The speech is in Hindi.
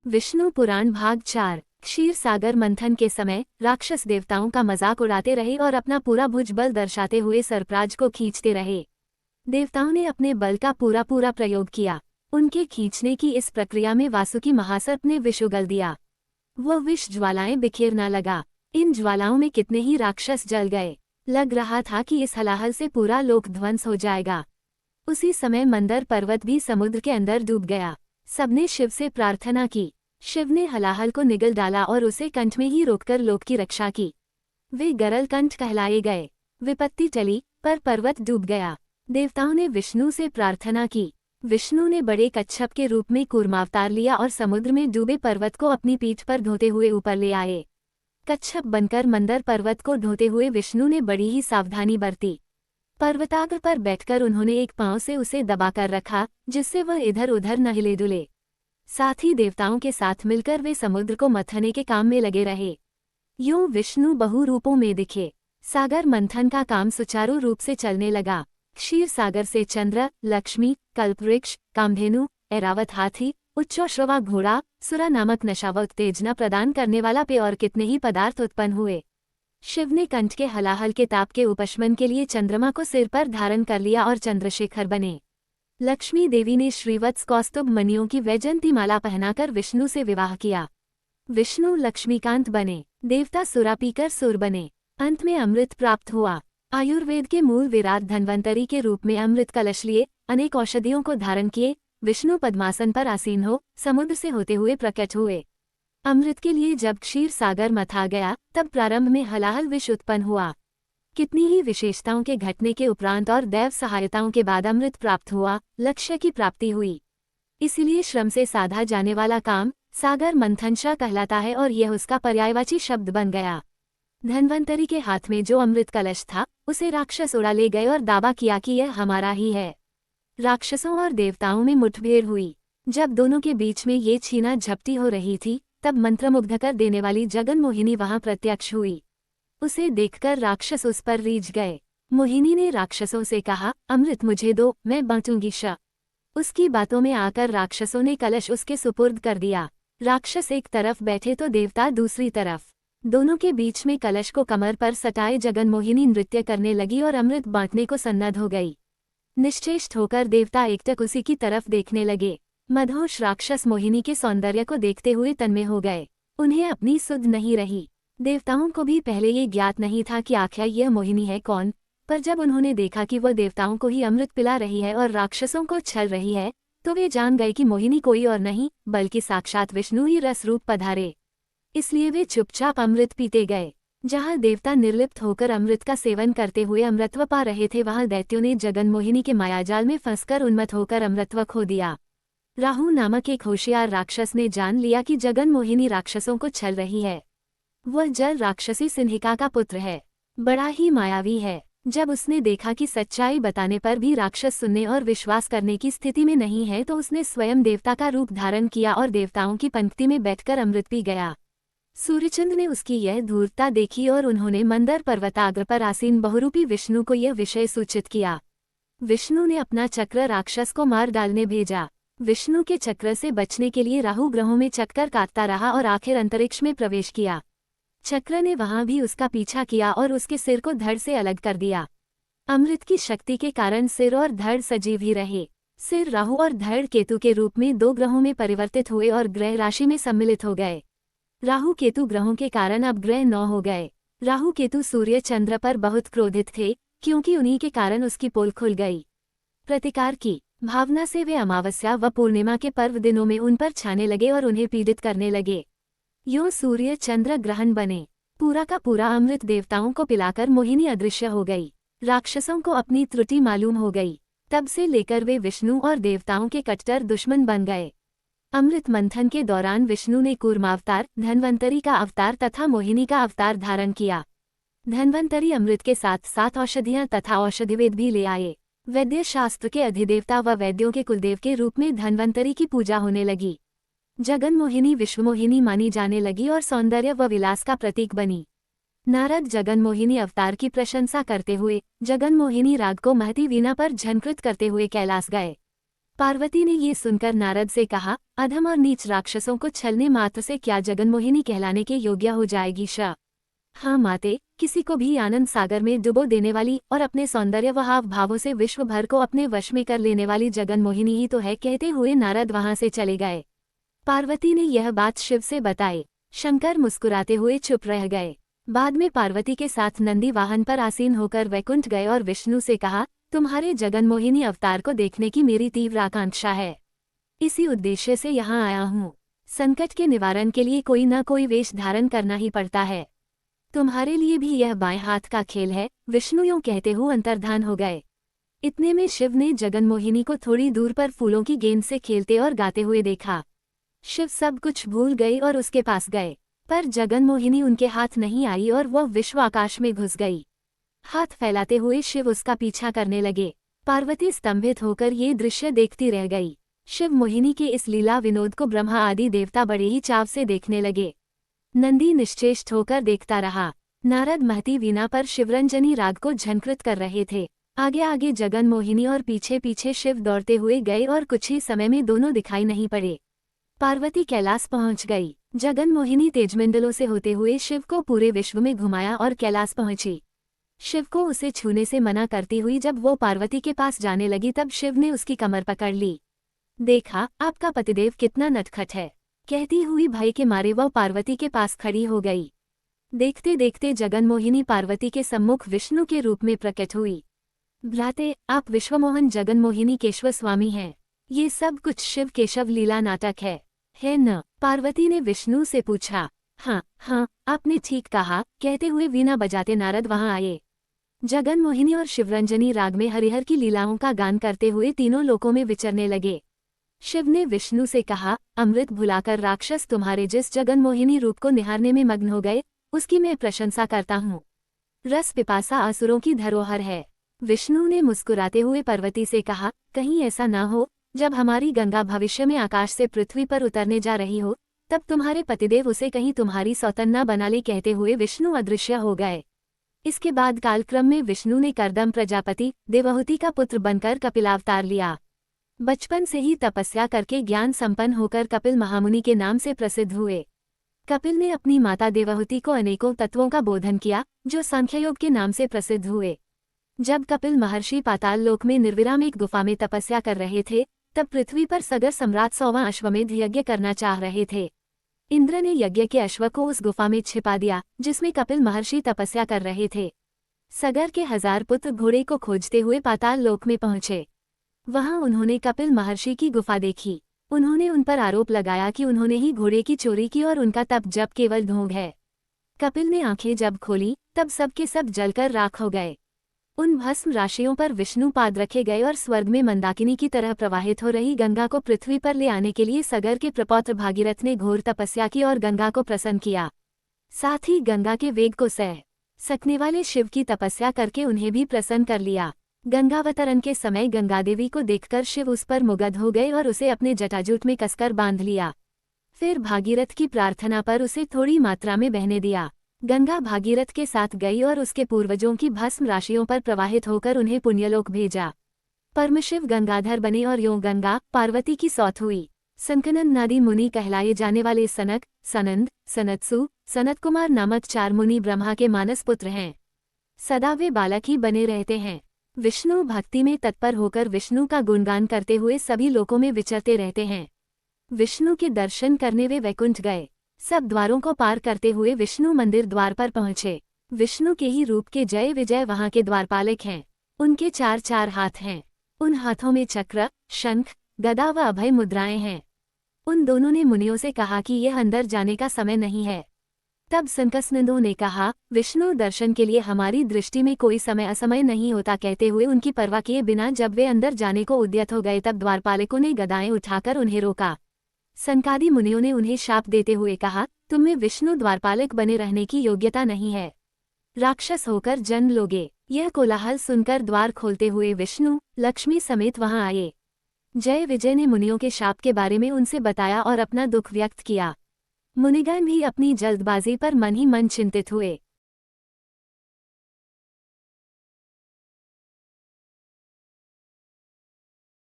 विष्णु पुराण भाग 4। क्षीर सागर मंथन के समय राक्षस देवताओं का मजाक उड़ाते रहे और अपना पूरा भुजबल दर्शाते हुए सर्पराज को खींचते रहे। देवताओं ने अपने बल का पूरा प्रयोग किया। उनके खींचने की इस प्रक्रिया में वासुकी महासर्प ने विष उगल दिया। वह विष ज्वालाएं बिखेरना लगा। इन ज्वालाओं में कितने ही राक्षस जल गए। लग रहा था कि इस हलाहल से पूरा लोक ध्वंस हो जाएगा। उसी समय मंदर पर्वत भी समुद्र के अंदर डूब गया। सबने शिव से प्रार्थना की। शिव ने हलाहल को निगल डाला और उसे कंठ में ही रोककर लोक की रक्षा की। वे गरल कंठ कहलाए गए। विपत्ति टली पर पर्वत डूब गया। देवताओं ने विष्णु से प्रार्थना की। विष्णु ने बड़े कच्छप के रूप में कूर्मावतार लिया और समुद्र में डूबे पर्वत को अपनी पीठ पर ढोते हुए ऊपर ले आए। कच्छप बनकर मंदर पर्वत को ढोते हुए विष्णु ने बड़ी ही सावधानी बरती। पर्वताग्र पर बैठकर उन्होंने एक पांव से उसे दबाकर रखा, जिससे वह इधर उधर न हिले डुले। साथ ही देवताओं के साथ मिलकर वे समुद्र को मथने के काम में लगे रहे। यूं विष्णु बहु रूपों में दिखे। सागर मंथन का काम सुचारू रूप से चलने लगा। क्षीर सागर से चंद्र, लक्ष्मी, कल्पवृक्ष, कामधेनु, ऐरावत हाथी, उच्चश्रवा घोड़ा, सुरा नामक नशा व उत्तेजना प्रदान करने वाला पेय और कितने ही पदार्थ उत्पन्न हुए। शिव ने कंठ के हलाहल के ताप के उपशमन के लिए चंद्रमा को सिर पर धारण कर लिया और चंद्रशेखर बने। लक्ष्मी देवी ने श्रीवत्स कौस्तुभ मणियों की वैजयंती माला पहनाकर विष्णु से विवाह किया। विष्णु लक्ष्मीकांत बने। देवता सुरा पीकर सुर बने। अंत में अमृत प्राप्त हुआ। आयुर्वेद के मूल विराट धन्वंतरी के रूप में अमृत कलश लिए अनेक औषधियों को धारण किए विष्णु पद्मासन पर आसीन हो समुद्र से होते हुए प्रकट हुए। अमृत के लिए जब क्षीर सागर मथा गया तब प्रारंभ में हलाहल विष उत्पन्न हुआ। कितनी ही विशेषताओं के घटने के उपरांत और दैव सहायताओं के बाद अमृत प्राप्त हुआ, लक्ष्य की प्राप्ति हुई। इसलिए श्रम से साधा जाने वाला काम सागर मंथनशा कहलाता है और यह उसका पर्यायवाची शब्द बन गया। धन्वंतरी के हाथ में जो अमृत कलश था उसे राक्षस उड़ा ले गए और दावा किया कि यह हमारा ही है। राक्षसों और देवताओं में मुठभेड़ हुई। जब दोनों के बीच में ये छीना झपटी हो रही थी तब मंत्रमुग्ध कर देने वाली जगन मोहिनी वहां प्रत्यक्ष हुई। उसे देखकर राक्षस उस पर रीझ गए। मोहिनी ने राक्षसों से कहा, अमृत मुझे दो, मैं बांटूंगी। उसकी बातों में आकर राक्षसों ने कलश उसके सुपुर्द कर दिया। राक्षस एक तरफ बैठे तो देवता दूसरी तरफ। दोनों के बीच में कलश को कमर पर सटाए जगन मोहिनी नृत्य करने लगी और अमृत बांटने को सन्नद्ध हो गई। निश्चेष्ट होकर देवता एकटक उसी की तरफ देखने लगे। मदहोश राक्षस मोहिनी के सौंदर्य को देखते हुए तन्मय हो गए। उन्हें अपनी सुध नहीं रही। देवताओं को भी पहले ये ज्ञात नहीं था कि आखिर यह मोहिनी है कौन, पर जब उन्होंने देखा कि वह देवताओं को ही अमृत पिला रही है और राक्षसों को छल रही है तो वे जान गए कि मोहिनी कोई और नहीं बल्कि साक्षात विष्णु ही रस रूप पधारे। इसलिए वे चुपचाप अमृत पीते गए। जहाँ देवता निर्लिप्त होकर अमृत का सेवन करते हुए अमृतत्व पा रहे थे वहाँ दैत्यों ने जगन मोहिनी के मायाजाल में फंसकर उन्मत्त होकर अमृतत्व खो दिया। राहु नामक एक होशियार राक्षस ने जान लिया कि जगन मोहिनी राक्षसों को छल रही है। वह जल राक्षसी सिंहिका का पुत्र है। बड़ा ही मायावी है। जब उसने देखा कि सच्चाई बताने पर भी राक्षस सुनने और विश्वास करने की स्थिति में नहीं है तो उसने स्वयं देवता का रूप धारण किया और देवताओं की पंक्ति में बैठकर अमृत पी गया। सूर्यचंद्र ने उसकी यह धूर्तता देखी और उन्होंने मंदर पर्वताग्र पर आसीन बहुरूपी विष्णु को यह विषय सूचित किया। विष्णु ने अपना चक्र राक्षस को मार डालने भेजा। विष्णु के चक्र से बचने के लिए राहु ग्रहों में चक्कर काटता रहा और आखिर अंतरिक्ष में प्रवेश किया। चक्र ने वहां भी उसका पीछा किया और उसके सिर को धड़ से अलग कर दिया। अमृत की शक्ति के कारण सिर और धड़ सजीव ही रहे। सिर राहु और धड़ केतु के रूप में दो ग्रहों में परिवर्तित हुए और ग्रह राशि में सम्मिलित हो गए। राहु केतु ग्रहों के कारण अब ग्रह 9 हो गए। राहु केतु सूर्य चंद्र पर बहुत क्रोधित थे क्योंकि उन्हीं के कारण उसकी पोल खुल गई। प्रतिकार की भावना से वे अमावस्या व पूर्णिमा के पर्व दिनों में उन पर छाने लगे और उन्हें पीड़ित करने लगे। यूं सूर्य चंद्र ग्रहण बने। पूरा का पूरा अमृत देवताओं को पिलाकर मोहिनी अदृश्य हो गई। राक्षसों को अपनी त्रुटि मालूम हो गई। तब से लेकर वे विष्णु और देवताओं के कट्टर दुश्मन बन गए। अमृत मंथन के दौरान विष्णु ने कूर्मावतार, धन्वंतरी का अवतार तथा मोहिनी का अवतार धारण किया। धन्वंतरी अमृत के साथ साथ औषधियां तथा औषधिवेद भी ले आए। वैद्य शास्त्र के अधिदेवता व वैद्यों के कुलदेव के रूप में धन्वंतरी की पूजा होने लगी। जगन मोहिनी विश्वमोहिनी मानी जाने लगी और सौंदर्य व विलास का प्रतीक बनी। नारद जगन मोहिनी अवतार की प्रशंसा करते हुए जगन मोहिनी राग को महती वीणा पर झनकृत करते हुए कैलाश गए। पार्वती ने ये सुनकर नारद से कहा, अधम और नीच राक्षसों को छलने मात्र से क्या जगन्मोहिनी कहलाने के योग्य हो जाएगी? हाँ माते, किसी को भी आनंद सागर में डुबो देने वाली और अपने सौंदर्य व हाव भावों से विश्व भर को अपने वश में कर लेने वाली जगन्मोहिनी ही तो है। कहते हुए नारद वहां से चले गए। पार्वती ने यह बात शिव से बताई। शंकर मुस्कुराते हुए चुप रह गए। बाद में पार्वती के साथ नंदी वाहन पर आसीन होकर वैकुंठ गए और विष्णु से कहा, तुम्हारे जगन्मोहिनी अवतार को देखने की मेरी तीव्र आकांक्षा है। इसी उद्देश्य से यहाँ आया हूँ। संकट के निवारण के लिए कोई न कोई वेश धारण करना ही पड़ता है। तुम्हारे लिए भी यह बाएं हाथ का खेल है। विष्णु यूं कहते हुए अंतर्धान हो गए। इतने में शिव ने जगन्मोहिनी को थोड़ी दूर पर फूलों की गेंद से खेलते और गाते हुए देखा। शिव सब कुछ भूल गई और उसके पास गए, पर जगन्मोहिनी उनके हाथ नहीं आई और वह विश्व आकाश में घुस गई। हाथ फैलाते हुए शिव उसका पीछा करने लगे। पार्वती स्तंभित होकर ये दृश्य देखती रह गई। शिव मोहिनी के इस लीला विनोद को ब्रह्मा आदि देवता बड़े ही चाव से देखने लगे। नंदी निश्चेष्ट होकर देखता रहा। नारद महती वीणा पर शिवरंजनी राग को झंकृत कर रहे थे। आगे आगे जगन्मोहिनी और पीछे पीछे शिव दौड़ते हुए गए और कुछ ही समय में दोनों दिखाई नहीं पड़े। पार्वती कैलाश पहुंच गई। जगन्मोहिनी तेजमंडलों से होते हुए शिव को पूरे विश्व में घुमाया और कैलाश पहुंची। शिव को उसे छूने से मना करती हुई जब वो पार्वती के पास जाने लगी तब शिव ने उसकी कमर पकड़ ली। देखा, आपका पतिदेव कितना नटखट है, कहती हुई भय के मारे वह पार्वती के पास खड़ी हो गई। देखते देखते जगन्मोहिनी पार्वती के सम्मुख विष्णु के रूप में प्रकट हुई। भ्राते, आप विश्वमोहन जगन्मोहिनी केशव स्वामी हैं। ये सब कुछ शिव केशव लीला नाटक है न? पार्वती ने विष्णु से पूछा। हाँ, आपने ठीक कहा, कहते हुए वीणा बजाते नारद वहां आए। जगन्मोहिनी और शिवरंजनी राग में हरिहर की लीलाओं का गान करते हुए तीनों लोकों में विचरने लगे। शिव ने विष्णु से कहा, अमृत भुलाकर राक्षस तुम्हारे जिस जगन्मोहिनी रूप को निहारने में मग्न हो गए, उसकी मैं प्रशंसा करता हूँ। रस पिपासा असुरों की धरोहर है। विष्णु ने मुस्कुराते हुए पार्वती से कहा, कहीं ऐसा ना हो जब हमारी गंगा भविष्य में आकाश से पृथ्वी पर उतरने जा रही हो, तब तुम्हारे पतिदेव उसे कहीं तुम्हारी सौतन न बना ले। कहते हुए विष्णु अदृश्य हो गए। इसके बाद कालक्रम में विष्णु ने कर्दम प्रजापति देवहूति का पुत्र बनकर कपिलावतार लिया। बचपन से ही तपस्या करके ज्ञान संपन्न होकर कपिल महामुनि के नाम से प्रसिद्ध हुए। कपिल ने अपनी माता देवहूति को अनेकों तत्वों का बोधन किया, जो सांख्ययोग के नाम से प्रसिद्ध हुए। जब कपिल महर्षि पाताल लोक में निर्विराम एक गुफा में तपस्या कर रहे थे, तब पृथ्वी पर सगर सम्राट 100वां अश्वमेध यज्ञ करना चाह रहे थे। इंद्र ने यज्ञ के अश्व को उस गुफा में छिपा दिया जिसमें कपिल महर्षि तपस्या कर रहे थे। सगर के 1000 पुत्र घोड़े को खोजते हुए पाताल लोक में पहुंचे। वहां उन्होंने कपिल महर्षि की गुफा देखी। उन्होंने उन पर आरोप लगाया कि उन्होंने ही घोड़े की चोरी की और उनका तप जप केवल ढोंग है। कपिल ने आंखें जब खोली तब सबके सब जलकर राख हो गए। उन भस्म राशियों पर विष्णु पाद रखे गए और स्वर्ग में मंदाकिनी की तरह प्रवाहित हो रही गंगा को पृथ्वी पर ले आने के लिए सगर के प्रपौत्र भागीरथ ने घोर तपस्या की और गंगा को प्रसन्न किया। साथ ही गंगा के वेग को सह सकने वाले शिव की तपस्या करके उन्हें भी प्रसन्न कर लिया। गंगावतरण के समय गंगादेवी को देखकर शिव उस पर मुग्ध हो गए और उसे अपने जटाजूट में कसकर बांध लिया। फिर भागीरथ की प्रार्थना पर उसे थोड़ी मात्रा में बहने दिया। गंगा भागीरथ के साथ गई और उसके पूर्वजों की भस्म राशियों पर प्रवाहित होकर उन्हें पुण्यलोक भेजा। परमशिव गंगाधर बने और यों गंगा पार्वती की सौत हुई। संकनंदनादि मुनि कहलाए जाने वाले सनक, सनंद, सनत्सु, सनत कुमार नामक 4 मुनि ब्रह्मा के मानस पुत्र हैं। सदा वे बालक ही बने रहते हैं। विष्णु भक्ति में तत्पर होकर विष्णु का गुणगान करते हुए सभी लोकों में विचरते रहते हैं। विष्णु के दर्शन करने वे वैकुंठ गए। सब द्वारों को पार करते हुए विष्णु मंदिर द्वार पर पहुंचे। विष्णु के ही रूप के जय विजय वहां के द्वारपालक हैं। उनके 4 हाथ हैं। उन हाथों में चक्र, शंख, गदा व अभय मुद्राएं हैं। उन दोनों ने मुनियों से कहा कि यह अंदर जाने का समय नहीं है। तब संकसनंदों ने कहा, विष्णु दर्शन के लिए हमारी दृष्टि में कोई समय असमय नहीं होता। कहते हुए उनकी परवाह किए बिना जब वे अंदर जाने को उद्यत हो गए तब द्वारपालकों ने गदाएं उठाकर उन्हें रोका। सनकादि मुनियों ने उन्हें शाप देते हुए कहा, तुम्हें विष्णु द्वारपालक बने रहने की योग्यता नहीं है। राक्षस होकर जन्म लोगे। यह कोलाहल सुनकर द्वार खोलते हुए विष्णु लक्ष्मी समेत वहां आए। जय विजय ने मुनियों के शाप के बारे में उनसे बताया और अपना दुख व्यक्त किया। मुनिगण भी अपनी जल्दबाजी पर मन ही मन चिंतित हुए।